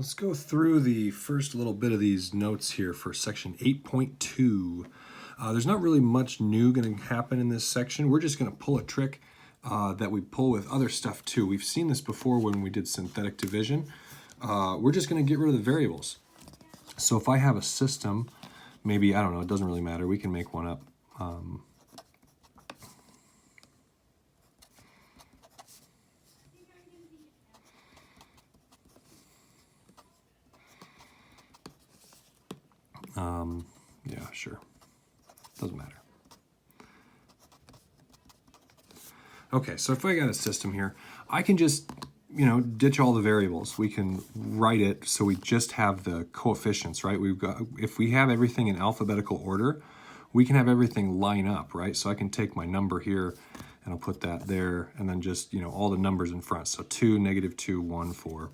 Let's go through the first little bit of these notes here for section 8.2. There's not really much new going to happen in this section. We're just going to pull a trick that we pull with other stuff too. We've seen this before when we did synthetic division. We're just going to get rid of the variables. So if I have a system, maybe, I don't know, it doesn't really matter. We can make one up. Yeah, sure. Doesn't matter. Okay, so if I got a system here, I can just, ditch all the variables. We can write it so we just have the coefficients, right? If we have everything in alphabetical order, we can have everything line up, right? So I can take my number here and I'll put that there and then just, all the numbers in front. So 2, -2, 1, 4.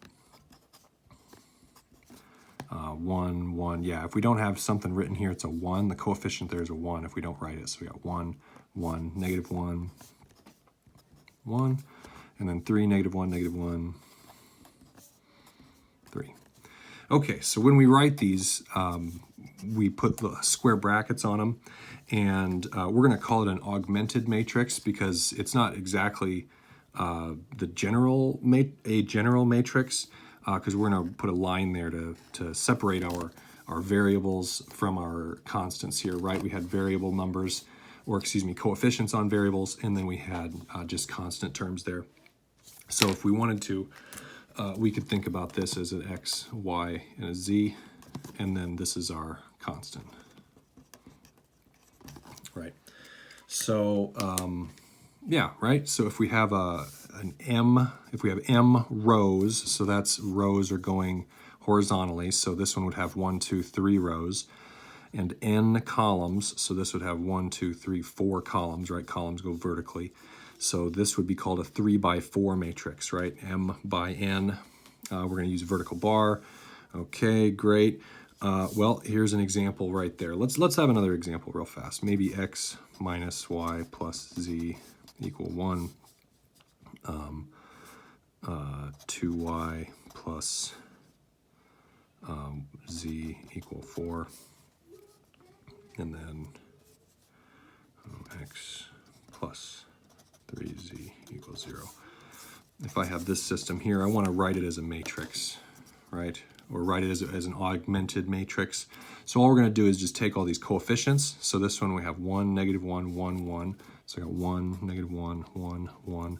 1, 1, yeah, if we don't have something written here, it's a 1. The coefficient there is a 1 if we don't write it. So we got 1, 1, -1, 1, and then 3, -1, -1, 3. Okay, so when we write these, we put the square brackets on them, and we're going to call it an augmented matrix because it's not exactly a general matrix, because we're going to put a line there to separate our variables from our constants here, right? We had variable numbers, or coefficients on variables, and then we had just constant terms there. So if we wanted to, we could think about this as an x, y, and a z, and then this is our constant, right? So, yeah, right? So if we have if we have m rows, so that's rows are going horizontally, so this one would have 1, 2, 3 rows, and n columns, so this would have 1, 2, 3, 4 columns, right? Columns go vertically. So this would be called a 3x4 matrix, right? M by n. We're going to use vertical bar. Okay, great. Well, here's an example right there. Let's have another example real fast. Maybe x minus y plus z equal 1. 2y plus z equal 4, and then x plus 3z equals 0. If I have this system here, I want to write it as a matrix, right? Or write it as an augmented matrix. So all we're going to do is just take all these coefficients. So this one we have 1, -1, 1, 1. So I got 1, -1, 1, 1.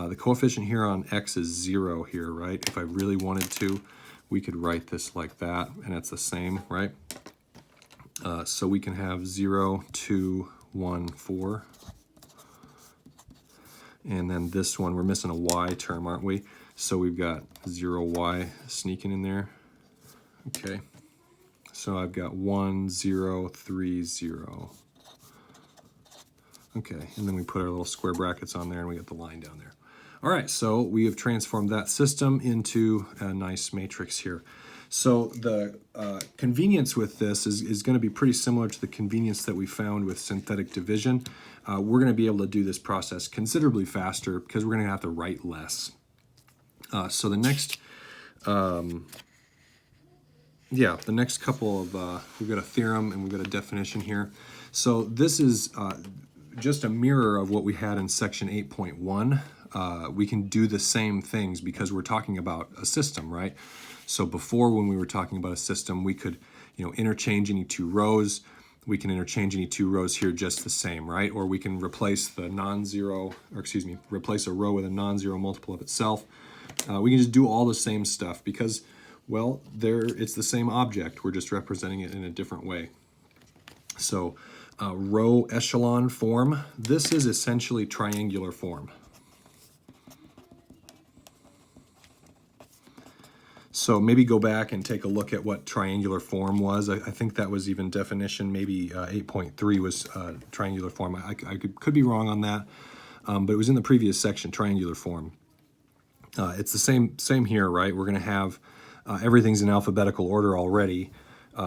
The coefficient here on x is 0 here, right? If I really wanted to, we could write this like that, and it's the same, right? So we can have 0, 2, 1, 4. And then this one, we're missing a y term, aren't we? So we've got 0y sneaking in there. Okay. So I've got 1, 0, 3, 0. Okay, and then we put our little square brackets on there and we get the line down there. All right, so we have transformed that system into a nice matrix here. So the convenience with this is going to be pretty similar to the convenience that we found with synthetic division. We're going to be able to do this process considerably faster because we're going to have to write less. So the next, the next couple of, we've got a theorem and we've got a definition here. So this is just a mirror of what we had in section 8.1. We can do the same things because we're talking about a system, right? So before, when we were talking about a system, we could, interchange any two rows. We can interchange any two rows here just the same, right? Or we can replace replace a row with a non-zero multiple of itself. We can just do all the same stuff because, well, it's the same object. We're just representing it in a different way. So row echelon form, this is essentially triangular form. So maybe go back and take a look at what triangular form was. I think that was even definition, maybe 8.3 was triangular form. I could be wrong on that, but it was in the previous section, triangular form. It's the same here, right? We're going to have everything's in alphabetical order already.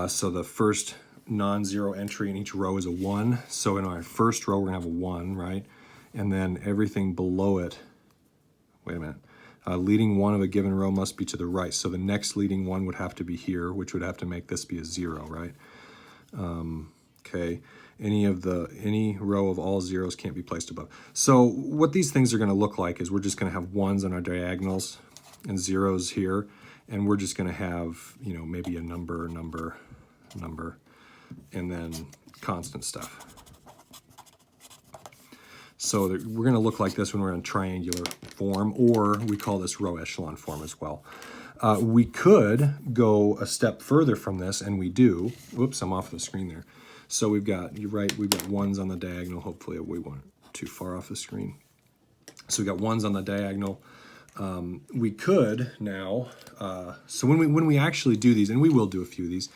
So the first non-zero entry in each row is a 1. So in our first row, we're going to have a 1, right? And then everything below it, wait a minute. Leading one of a given row must be to the right. So the next leading one would have to be here, which would have to make this be a 0, right? Okay. Any row of all zeros can't be placed above. So what these things are going to look like is we're just going to have ones on our diagonals and zeros here, and we're just going to have, you know, maybe a number, and then constant stuff. So we're going to look like this when we're in triangular form, or we call this row echelon form as well. We could go a step further from this, and we do. Whoops, I'm off the screen there. So we've got, you're right, we've got ones on the diagonal. Hopefully we weren't too far off the screen. So we've got ones on the diagonal. We could now, so when we actually do these, and we will do a few of these,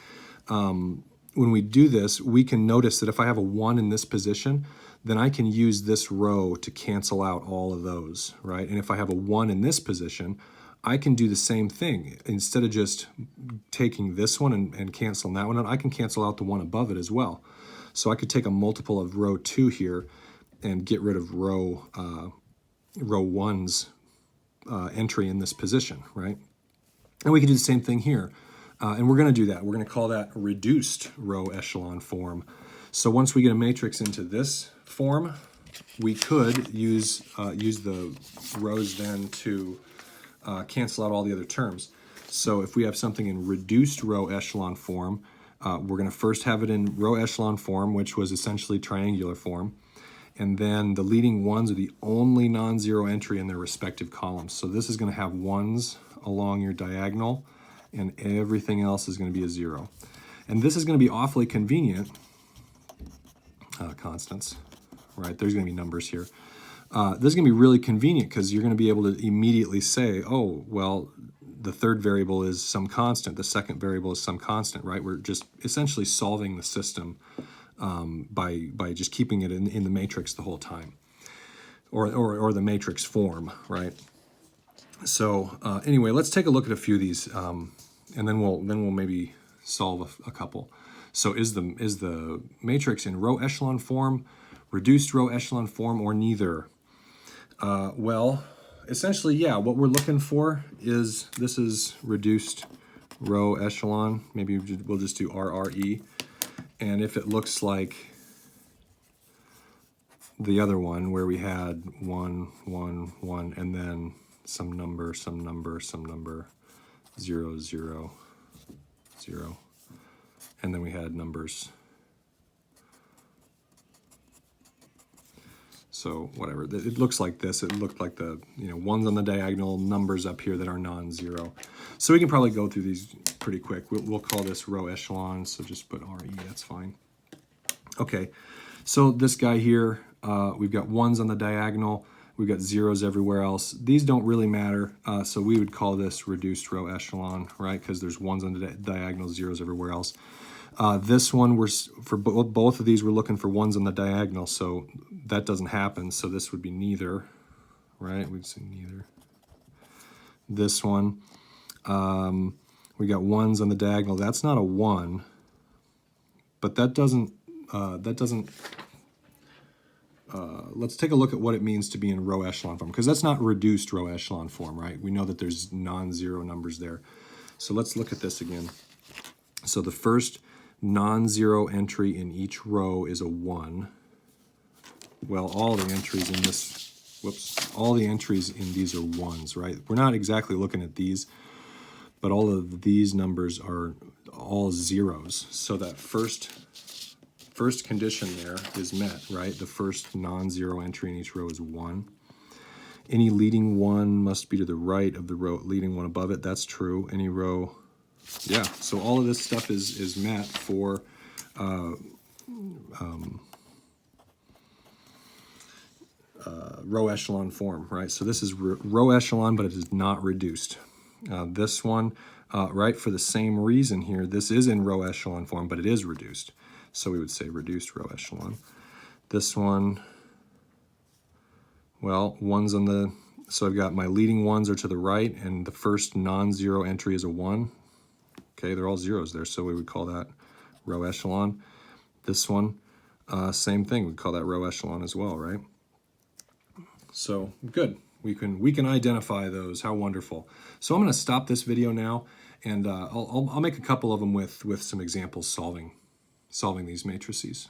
when we do this, we can notice that if I have a 1 in this position, then I can use this row to cancel out all of those, right? And if I have a 1 in this position, I can do the same thing. Instead of just taking this one and canceling that one out, I can cancel out the one above it as well. So I could take a multiple of row 2 here and get rid of row 1's entry in this position, right? And we can do the same thing here. And we're going to do that. We're going to call that reduced row echelon form. So once we get a matrix into this form, we could use the rows then to cancel out all the other terms. So if we have something in reduced row echelon form, we're going to first have it in row echelon form, which was essentially triangular form. And then the leading ones are the only non-zero entry in their respective columns. So this is going to have ones along your diagonal, and everything else is going to be a 0. And this is going to be awfully convenient. Constants, right? There's going to be numbers here. This is going to be really convenient because you're going to be able to immediately say, oh, well, the third variable is some constant, the second variable is some constant, right? We're just essentially solving the system by just keeping it in the matrix the whole time, or the matrix form, right? So anyway, let's take a look at a few of these, and then we'll maybe solve a couple. So is the matrix in row echelon form, reduced row echelon form, or neither? Well, essentially, yeah, what we're looking for is, this is reduced row echelon. Maybe we'll just do RRE. And if it looks like the other one where we had 1, 1, 1, and then some number, 0, 0, 0, and then we had numbers. So whatever, it looks like this. It looked like the, you know, ones on the diagonal, numbers up here that are non-zero. So we can probably go through these pretty quick. We'll call this row echelon, so just put RE, that's fine. Okay, so this guy here, we've got ones on the diagonal, we've got zeros everywhere else. These don't really matter, so we would call this reduced row echelon, right? Because there's ones on the diagonal, zeros everywhere else. This one, for both of these, we're looking for ones on the diagonal, so that doesn't happen. So this would be neither, right? We'd say neither. This one, we got ones on the diagonal. That's not a 1, but that doesn't. Let's take a look at what it means to be in row echelon form, because that's not reduced row echelon form, right? We know that there's non-zero numbers there. So let's look at this again. So the first non-zero entry in each row is a 1. Well, all the entries in this, all the entries in these are 1s, right? We're not exactly looking at these, but all of these numbers are all zeros. So that first condition there is met, right? The first non-zero entry in each row is 1. Any leading one must be to the right of the row leading one above it. That's true. Any row, yeah. So all of this stuff is met for row echelon form, right? So this is row echelon, but it is not reduced. This one, right, for the same reason here, this is in row echelon form, but it is reduced. So we would say reduced row echelon. This one, well, ones on the, so I've got my leading ones are to the right, and the first non-zero entry is a 1. Okay, they're all zeros there, so we would call that row echelon. This one, same thing, we'd call that row echelon as well, right? So good. We can identify those. How wonderful. So I'm going to stop this video now, and I'll make a couple of them with some examples solving these matrices.